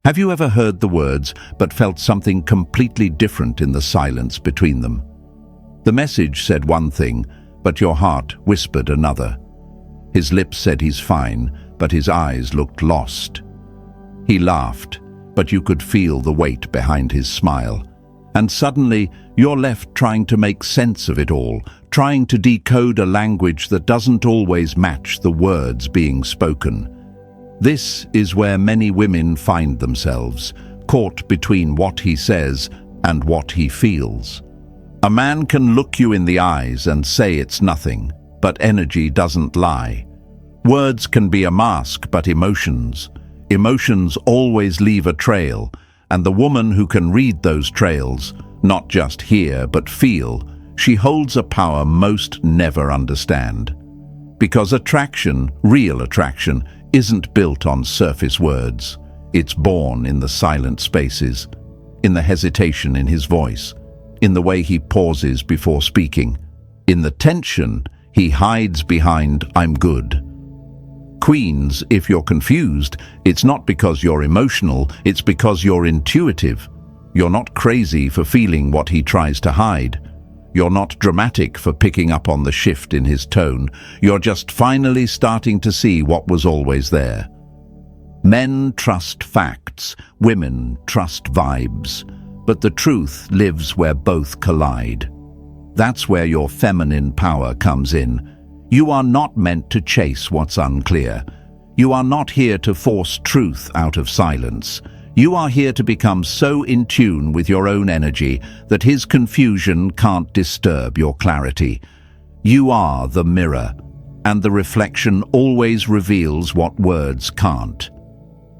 Have you ever heard the words but felt something completely different in the silence between them? The message said one thing, but your heart whispered another. His lips said he's fine, but his eyes looked lost. He laughed, but you could feel the weight behind his smile. And suddenly, you're left trying to make sense of it all, trying to decode a language that doesn't always match the words being spoken. This is where many women find themselves, caught between what he says and what he feels. A man can look you in the eyes and say it's nothing, but energy doesn't lie. Words can be a mask, but emotions always leave a trail, and the woman who can read those trails, not just hear but feel, she holds a power most never understand. Because attraction, real attraction, isn't built on surface words. It's born in the silent spaces, in the hesitation in his voice, in the way he pauses before speaking, in the tension he hides behind "I'm good." Queens, if you're confused, it's not because you're emotional, it's because you're intuitive. You're not crazy for feeling what he tries to hide. You're not dramatic for picking up on the shift in his tone. You're just finally starting to see what was always there. Men trust facts, women trust vibes, but the truth lives where both collide. That's where your feminine power comes in. You are not meant to chase what's unclear. You are not here to force truth out of silence. You are here to become so in tune with your own energy that his confusion can't disturb your clarity. You are the mirror, and the reflection always reveals what words can't.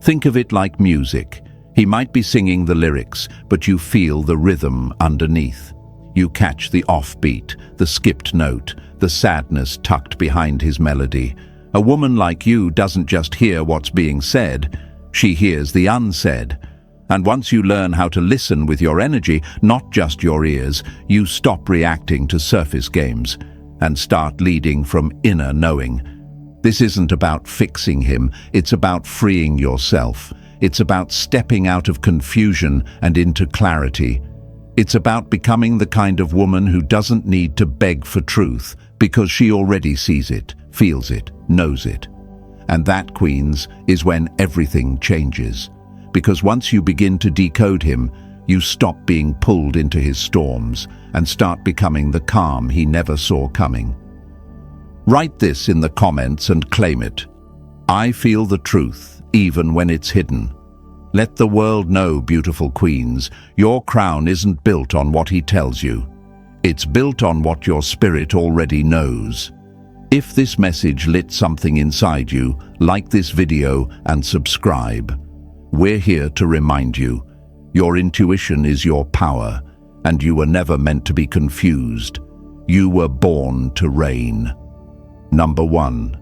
Think of it like music. He might be singing the lyrics, but you feel the rhythm underneath. You catch the offbeat, the skipped note, the sadness tucked behind his melody. A woman like you doesn't just hear what's being said, she hears the unsaid. And once you learn how to listen with your energy, not just your ears, you stop reacting to surface games and start leading from inner knowing. This isn't about fixing him, it's about freeing yourself. It's about stepping out of confusion and into clarity. It's about becoming the kind of woman who doesn't need to beg for truth because she already sees it, feels it, knows it. And that, queens, is when everything changes. Because once you begin to decode him, you stop being pulled into his storms and start becoming the calm he never saw coming. Write this in the comments and claim it. I feel the truth, even when it's hidden. Let the world know, beautiful queens, your crown isn't built on what he tells you. It's built on what your spirit already knows. If this message lit something inside you, like this video and subscribe. We're here to remind you, your intuition is your power, and you were never meant to be confused. You were born to reign. Number 1.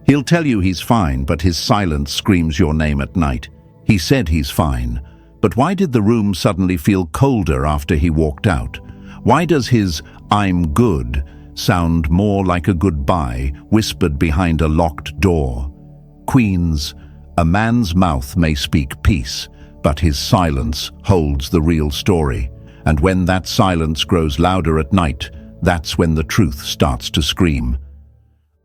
He'll tell you he's fine, but his silence screams your name at night. He said he's fine, but why did the room suddenly feel colder after he walked out? Why does his "I'm good" sound more like a goodbye whispered behind a locked door? Queens, a man's mouth may speak peace, but his silence holds the real story. And when that silence grows louder at night, that's when the truth starts to scream.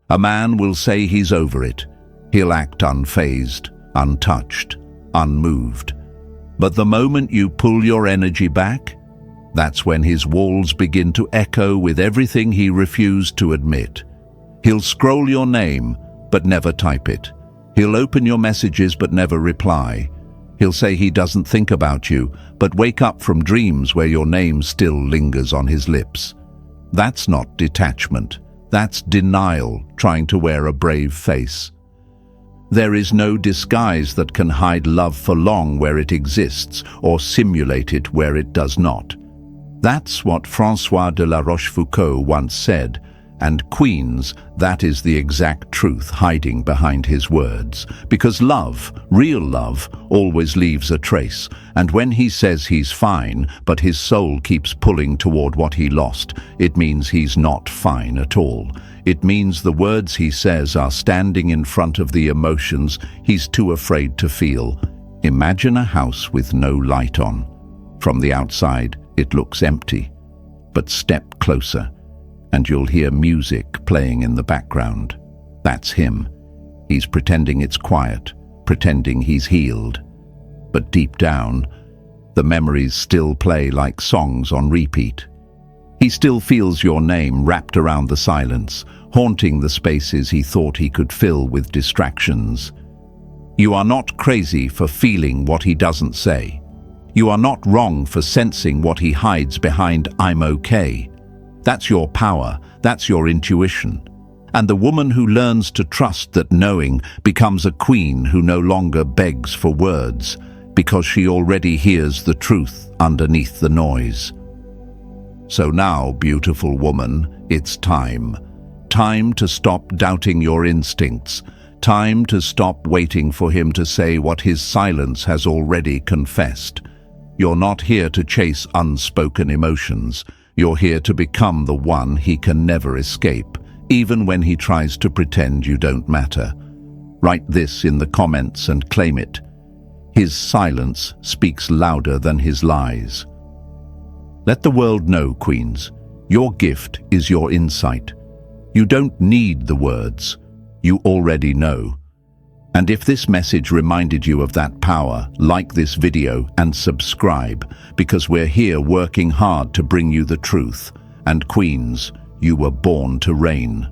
A man will say he's over it. He'll act unfazed, untouched, unmoved. But the moment you pull your energy back, that's when his walls begin to echo with everything he refused to admit. He'll scroll your name, but never type it. He'll open your messages, but never reply. He'll say he doesn't think about you, but wake up from dreams where your name still lingers on his lips. That's not detachment. That's denial, trying to wear a brave face. There is no disguise that can hide love for long where it exists, or simulate it where it does not. That's what François de la Rochefoucauld once said, and queens, that is the exact truth hiding behind his words. Because love, real love, always leaves a trace, and when he says he's fine, but his soul keeps pulling toward what he lost, it means he's not fine at all. It means the words he says are standing in front of the emotions he's too afraid to feel. Imagine a house with no light on. From the outside, it looks empty. But step closer, and you'll hear music playing in the background. That's him. He's pretending it's quiet, pretending he's healed. But deep down, the memories still play like songs on repeat. He still feels your name wrapped around the silence, haunting the spaces he thought he could fill with distractions. You are not crazy for feeling what he doesn't say. You are not wrong for sensing what he hides behind "I'm okay." That's your power, that's your intuition. And the woman who learns to trust that knowing becomes a queen who no longer begs for words, because she already hears the truth underneath the noise. So now, beautiful woman, it's time. Time to stop doubting your instincts. Time to stop waiting for him to say what his silence has already confessed. You're not here to chase unspoken emotions. You're here to become the one he can never escape, even when he tries to pretend you don't matter. Write this in the comments and claim it. His silence speaks louder than his lies. Let the world know, queens, your gift is your insight. You don't need the words. You already know. And if this message reminded you of that power, like this video and subscribe, because we're here working hard to bring you the truth. And queens, you were born to reign.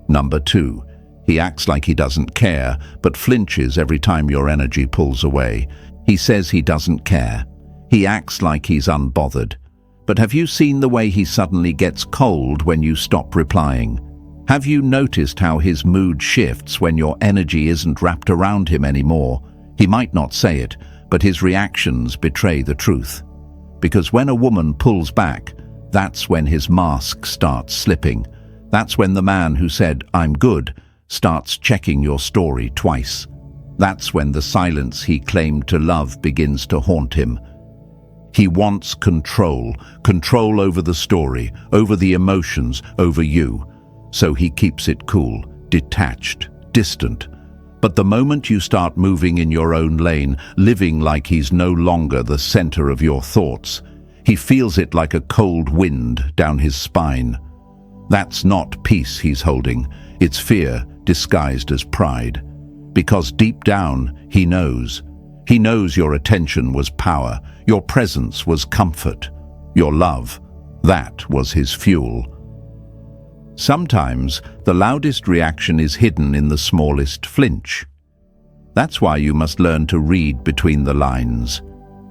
Number 2. He acts like he doesn't care, but flinches every time your energy pulls away. He says he doesn't care. He acts like he's unbothered. But have you seen the way he suddenly gets cold when you stop replying? Have you noticed how his mood shifts when your energy isn't wrapped around him anymore? He might not say it, but his reactions betray the truth. Because when a woman pulls back, that's when his mask starts slipping. That's when the man who said, "I'm good," starts checking your story twice. That's when the silence he claimed to love begins to haunt him. He wants control, control over the story, over the emotions, over you. So he keeps it cool, detached, distant. But the moment you start moving in your own lane, living like he's no longer the center of your thoughts, he feels it like a cold wind down his spine. That's not peace he's holding, it's fear disguised as pride. Because deep down, he knows. He knows your attention was power, your presence was comfort, your love, that was his fuel. Sometimes, the loudest reaction is hidden in the smallest flinch. That's why you must learn to read between the lines.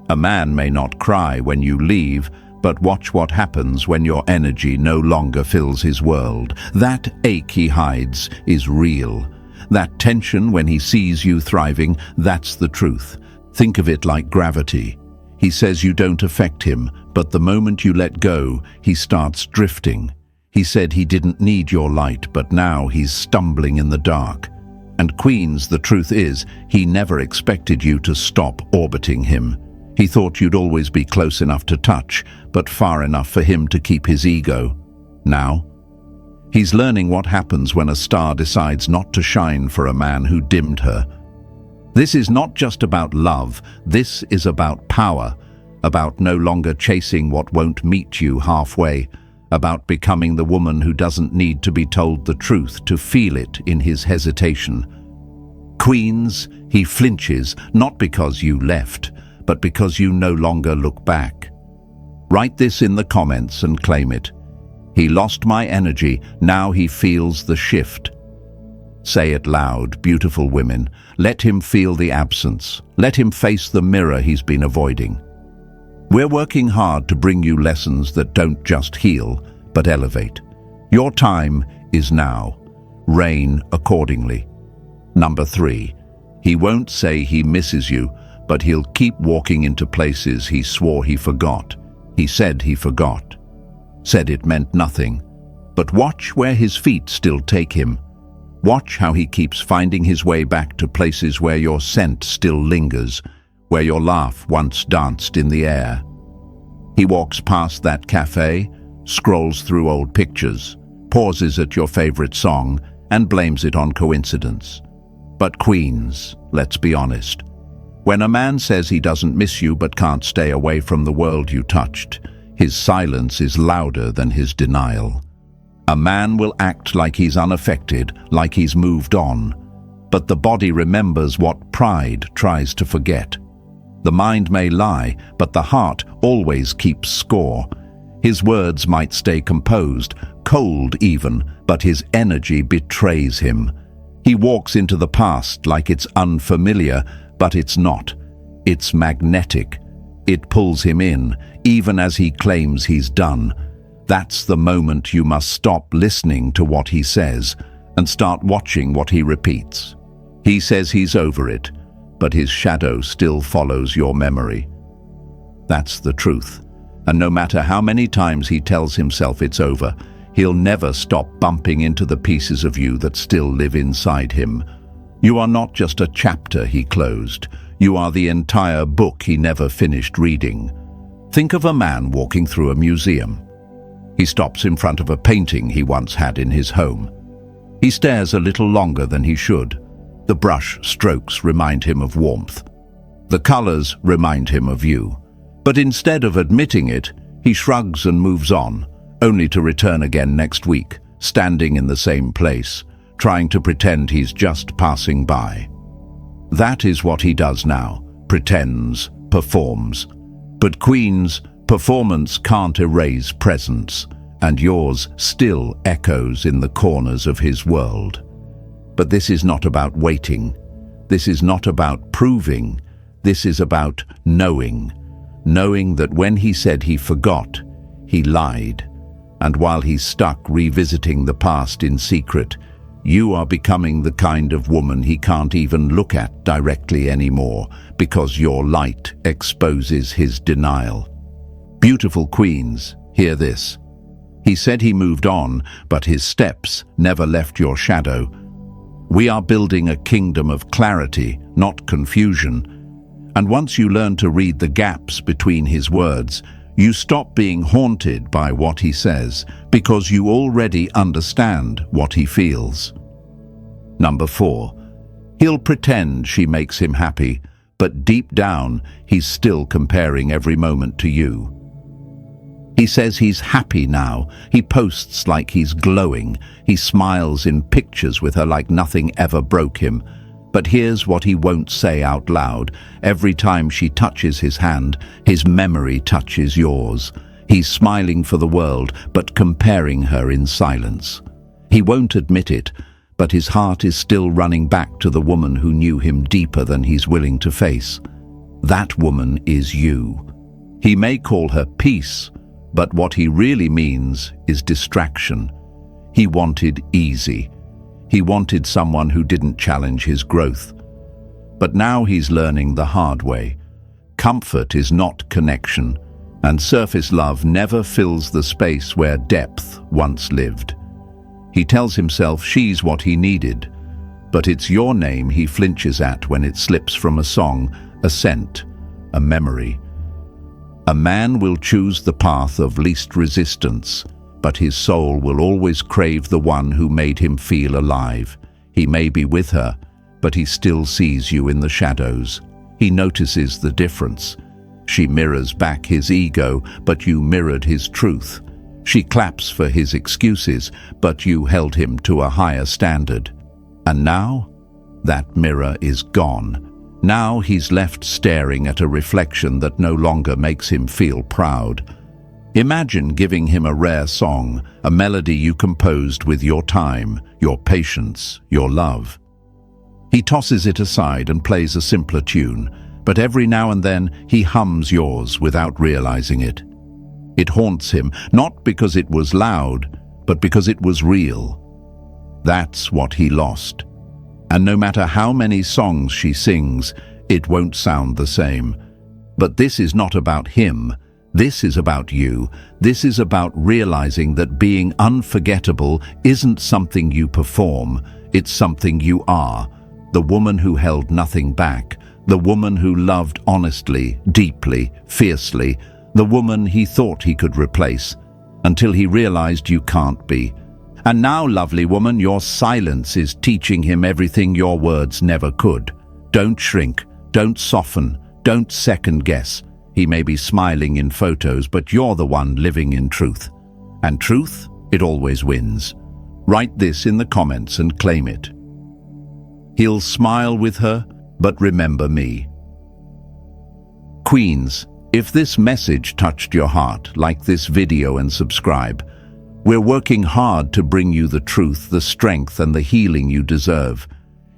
A man may not cry when you leave, but watch what happens when your energy no longer fills his world. That ache he hides is real. That tension when he sees you thriving, that's the truth. Think of it like gravity. He says you don't affect him, but the moment you let go, he starts drifting. He said he didn't need your light, but now he's stumbling in the dark. And queens, the truth is, he never expected you to stop orbiting him. He thought you'd always be close enough to touch, but far enough for him to keep his ego. Now, he's learning what happens when a star decides not to shine for a man who dimmed her. This is not just about love, this is about power, about no longer chasing what won't meet you halfway, about becoming the woman who doesn't need to be told the truth to feel it in his hesitation. Queens, he flinches, not because you left, but because you no longer look back. Write this in the comments and claim it. He lost my energy, now he feels the shift. Say it loud, beautiful women. Let him feel the absence. Let him face the mirror he's been avoiding. We're working hard to bring you lessons that don't just heal, but elevate. Your time is now. Reign accordingly. Number 3. He won't say he misses you, but he'll keep walking into places he swore he forgot. He said he forgot. Said it meant nothing. But watch where his feet still take him. Watch how he keeps finding his way back to places where your scent still lingers, where your laugh once danced in the air. He walks past that cafe, scrolls through old pictures, pauses at your favorite song, and blames it on coincidence. But queens, let's be honest. When a man says he doesn't miss you but can't stay away from the world you touched, his silence is louder than his denial. A man will act like he's unaffected, like he's moved on, but the body remembers what pride tries to forget. The mind may lie, but the heart always keeps score. His words might stay composed, cold even, but his energy betrays him. He walks into the past like it's unfamiliar, but it's not. It's magnetic. It pulls him in, even as he claims he's done. That's the moment you must stop listening to what he says and start watching what he repeats. He says he's over it, but his shadow still follows your memory. That's the truth. And no matter how many times he tells himself it's over, he'll never stop bumping into the pieces of you that still live inside him. You are not just a chapter he closed. You are the entire book he never finished reading. Think of a man walking through a museum. He stops in front of a painting he once had in his home. He stares a little longer than he should. The brush strokes remind him of warmth. The colors remind him of you. But instead of admitting it, he shrugs and moves on, only to return again next week, standing in the same place, trying to pretend he's just passing by. That is what he does now, pretends, performs. But Queen's performance can't erase presence, and yours still echoes in the corners of his world. But this is not about waiting. This is not about proving. This is about knowing. Knowing that when he said he forgot, he lied. And while he's stuck revisiting the past in secret, you are becoming the kind of woman he can't even look at directly anymore because your light exposes his denial. Beautiful queens, hear this. He said he moved on, but his steps never left your shadow. We are building a kingdom of clarity, not confusion. And once you learn to read the gaps between his words, you stop being haunted by what he says because you already understand what he feels. Number 4, he'll pretend she makes him happy, but deep down, he's still comparing every moment to you. He says he's happy now. He posts like he's glowing. He smiles in pictures with her like nothing ever broke him. But here's what he won't say out loud. Every time she touches his hand, his memory touches yours. He's smiling for the world, but comparing her in silence. He won't admit it, but his heart is still running back to the woman who knew him deeper than he's willing to face. That woman is you. He may call her peace, but what he really means is distraction. He wanted easy. He wanted someone who didn't challenge his growth. But now he's learning the hard way. Comfort is not connection, and surface love never fills the space where depth once lived. He tells himself she's what he needed, but it's your name he flinches at when it slips from a song, a scent, a memory. A man will choose the path of least resistance, but his soul will always crave the one who made him feel alive. He may be with her, but he still sees you in the shadows. He notices the difference. She mirrors back his ego, but you mirrored his truth. She claps for his excuses, but you held him to a higher standard. And now, that mirror is gone. Now he's left staring at a reflection that no longer makes him feel proud. Imagine giving him a rare song, a melody you composed with your time, your patience, your love. He tosses it aside and plays a simpler tune, but every now and then he hums yours without realizing it. It haunts him, not because it was loud, but because it was real. That's what he lost. And no matter how many songs she sings, it won't sound the same. But this is not about him. This is about you. This is about realizing that being unforgettable isn't something you perform. It's something you are. The woman who held nothing back. The woman who loved honestly, deeply, fiercely. The woman he thought he could replace, until he realized you can't be. And now, lovely woman, your silence is teaching him everything your words never could. Don't shrink. Don't soften, don't second guess. He may be smiling in photos, but you're the one living in truth. And truth, it always wins. Write this in the comments and claim it. He'll smile with her, but remember me. Queens, if this message touched your heart, like this video and subscribe. We're working hard to bring you the truth, the strength, and the healing you deserve.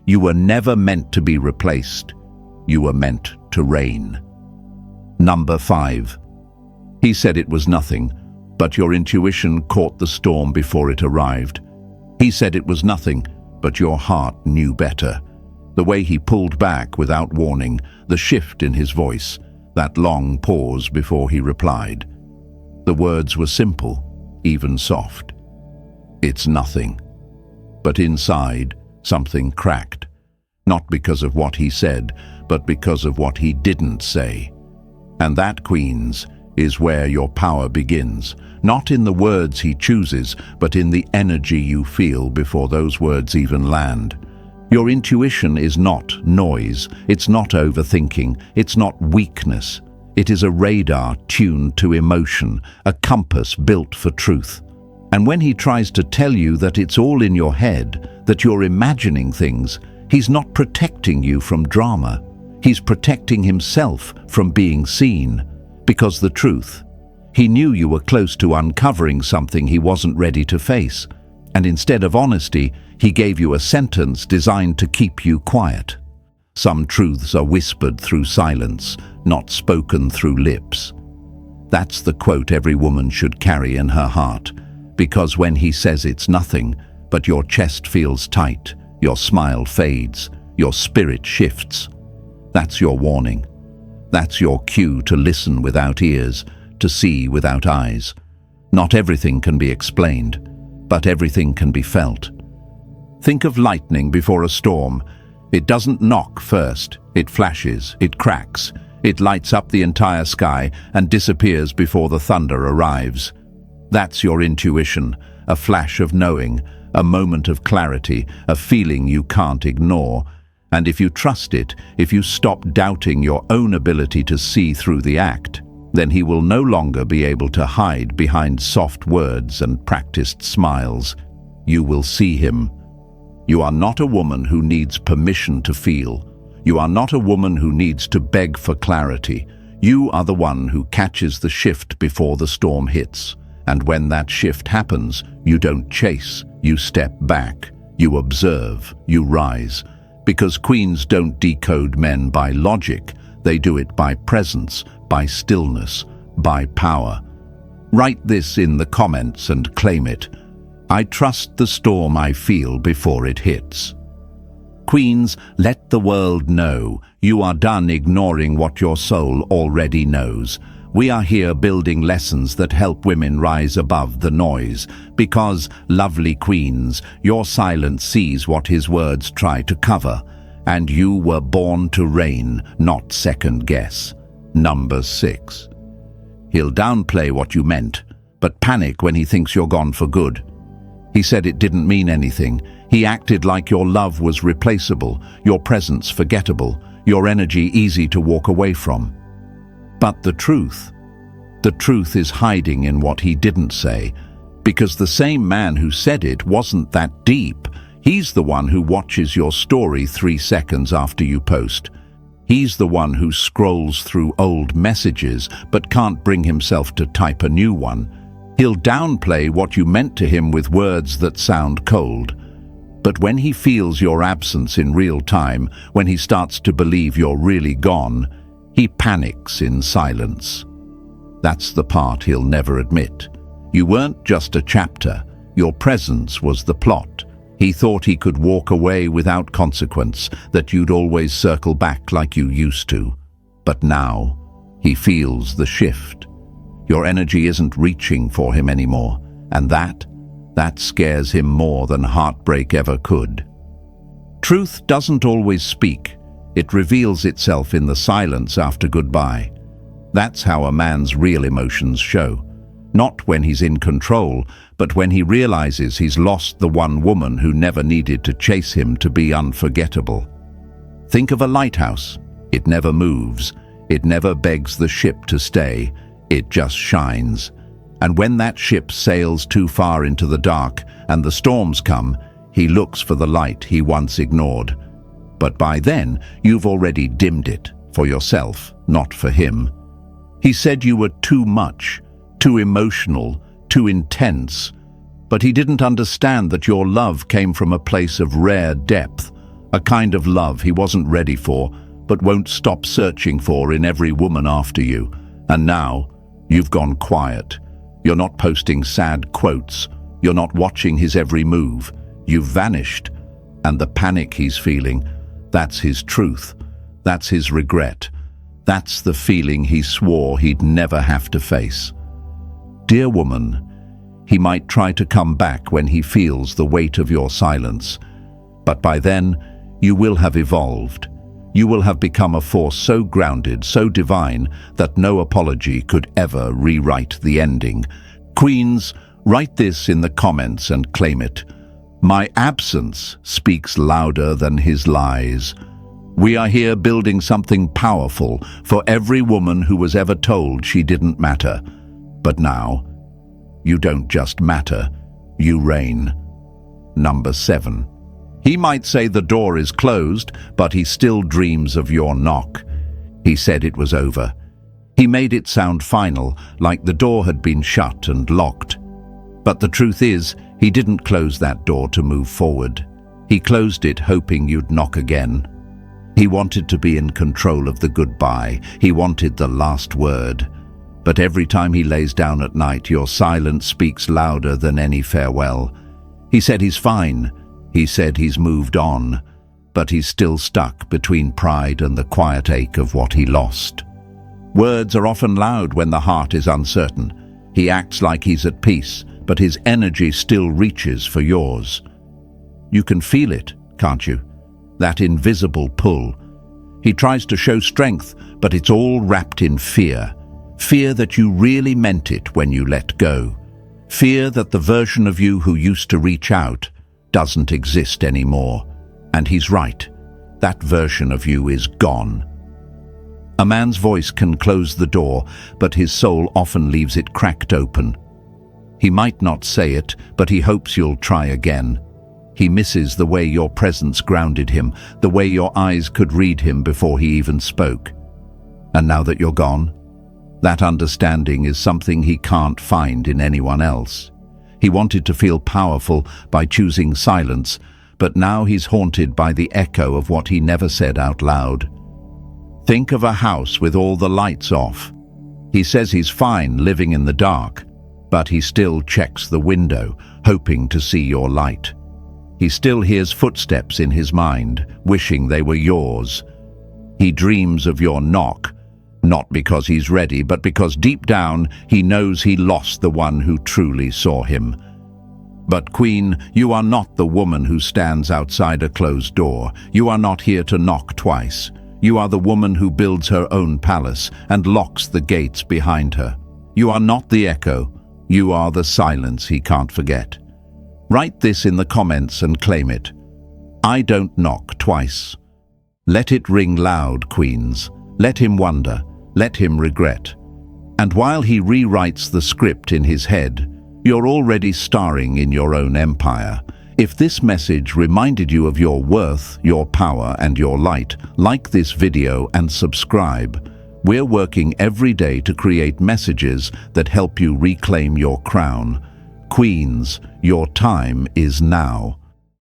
You were never meant to be replaced. You were meant to reign. Number 5. He said it was nothing, but your intuition caught the storm before it arrived. He said it was nothing, but your heart knew better. The way he pulled back without warning, the shift in his voice, that long pause before he replied. The words were simple, even soft. It's nothing. But inside, something cracked. Not because of what he said, but because of what he didn't say. And that, queens, is where your power begins. Not in the words he chooses, but in the energy you feel before those words even land. Your intuition is not noise, it's not overthinking, it's not weakness. It is a radar tuned to emotion, a compass built for truth. And when he tries to tell you that it's all in your head, that you're imagining things, he's not protecting you from drama. He's protecting himself from being seen. Because the truth, he knew you were close to uncovering something he wasn't ready to face. And instead of honesty, he gave you a sentence designed to keep you quiet. Some truths are whispered through silence, not spoken through lips. That's the quote every woman should carry in her heart. Because when he says it's nothing, but your chest feels tight, your smile fades, your spirit shifts, that's your warning. That's your cue to listen without ears, to see without eyes. Not everything can be explained, but everything can be felt. Think of lightning before a storm. It doesn't knock first. It flashes, it cracks, it lights up the entire sky and disappears before the thunder arrives. That's your intuition, a flash of knowing, a moment of clarity, a feeling you can't ignore. And if you trust it, if you stop doubting your own ability to see through the act, then he will no longer be able to hide behind soft words and practiced smiles. You will see him. You are not a woman who needs permission to feel. You are not a woman who needs to beg for clarity. You are the one who catches the shift before the storm hits. And when that shift happens, you don't chase, you step back, you observe, you rise. Because queens don't decode men by logic, they do it by presence, by stillness, by power. Write this in the comments and claim it. I trust the storm I feel before it hits. Queens, let the world know you are done ignoring what your soul already knows. We are here building lessons that help women rise above the noise. Because, lovely queens, your silence sees what his words try to cover. And you were born to reign, not second guess. Number 6. He'll downplay what you meant, but panic when he thinks you're gone for good. He said it didn't mean anything. He acted like your love was replaceable, your presence forgettable, your energy easy to walk away from. But the truth is hiding in what he didn't say, because the same man who said it wasn't that deep. He's the one who watches your story 3 seconds after you post. He's the one who scrolls through old messages but can't bring himself to type a new one. He'll downplay what you meant to him with words that sound cold. But when he feels your absence in real time, when he starts to believe you're really gone, he panics in silence. That's the part he'll never admit. You weren't just a chapter. Your presence was the plot. He thought he could walk away without consequence, that you'd always circle back like you used to. But now, he feels the shift. Your energy isn't reaching for him anymore, and that scares him more than heartbreak ever could. Truth doesn't always speak. It reveals itself in the silence after goodbye. That's how a man's real emotions show. Not when he's in control, but when he realizes he's lost the one woman who never needed to chase him to be unforgettable. Think of a lighthouse. It never moves. It never begs the ship to stay. It just shines. And when that ship sails too far into the dark and the storms come, he looks for the light he once ignored. But by then, you've already dimmed it, for yourself, not for him. He said you were too much, too emotional, too intense. But he didn't understand that your love came from a place of rare depth, a kind of love he wasn't ready for, but won't stop searching for in every woman after you. And now, you've gone quiet. You're not posting sad quotes. You're not watching his every move. You've vanished. And the panic he's feeling, that's his truth. That's his regret. That's the feeling he swore he'd never have to face. Dear woman, he might try to come back when he feels the weight of your silence. But by then, you will have evolved. You will have become a force so grounded, so divine, that no apology could ever rewrite the ending. Queens, write this in the comments and claim it. My absence speaks louder than his lies. We are here building something powerful for every woman who was ever told she didn't matter. But now, you don't just matter, you reign. Number 7. He might say the door is closed, but he still dreams of your knock. He said it was over. He made it sound final, like the door had been shut and locked. But the truth is, he didn't close that door to move forward. He closed it hoping you'd knock again. He wanted to be in control of the goodbye. He wanted the last word. But every time he lays down at night, your silence speaks louder than any farewell. He said he's fine. He said he's moved on, but he's still stuck between pride and the quiet ache of what he lost. Words are often loud when the heart is uncertain. He acts like he's at peace, but his energy still reaches for yours. You can feel it, can't you? That invisible pull. He tries to show strength, but it's all wrapped in fear. Fear that you really meant it when you let go. Fear that the version of you who used to reach out doesn't exist anymore. And he's right. That version of you is gone. A man's voice can close the door, but his soul often leaves it cracked open. He might not say it, but he hopes you'll try again. He misses the way your presence grounded him, the way your eyes could read him before he even spoke. And now that you're gone, that understanding is something he can't find in anyone else. He wanted to feel powerful by choosing silence, but now he's haunted by the echo of what he never said out loud. Think of a house with all the lights off. He says he's fine living in the dark, but he still checks the window, hoping to see your light. He still hears footsteps in his mind, wishing they were yours. He dreams of your knock, not because he's ready, but because deep down he knows he lost the one who truly saw him. But Queen, you are not the woman who stands outside a closed door. You are not here to knock twice. You are the woman who builds her own palace and locks the gates behind her. You are not the echo. You are the silence he can't forget. Write this in the comments and claim it. I don't knock twice. Let it ring loud, Queens. Let him wonder. Let him regret. And while he rewrites the script in his head, you're already starring in your own empire. If this message reminded you of your worth, your power, and your light, like this video and subscribe. We're working every day to create messages that help you reclaim your crown. Queens, your time is now.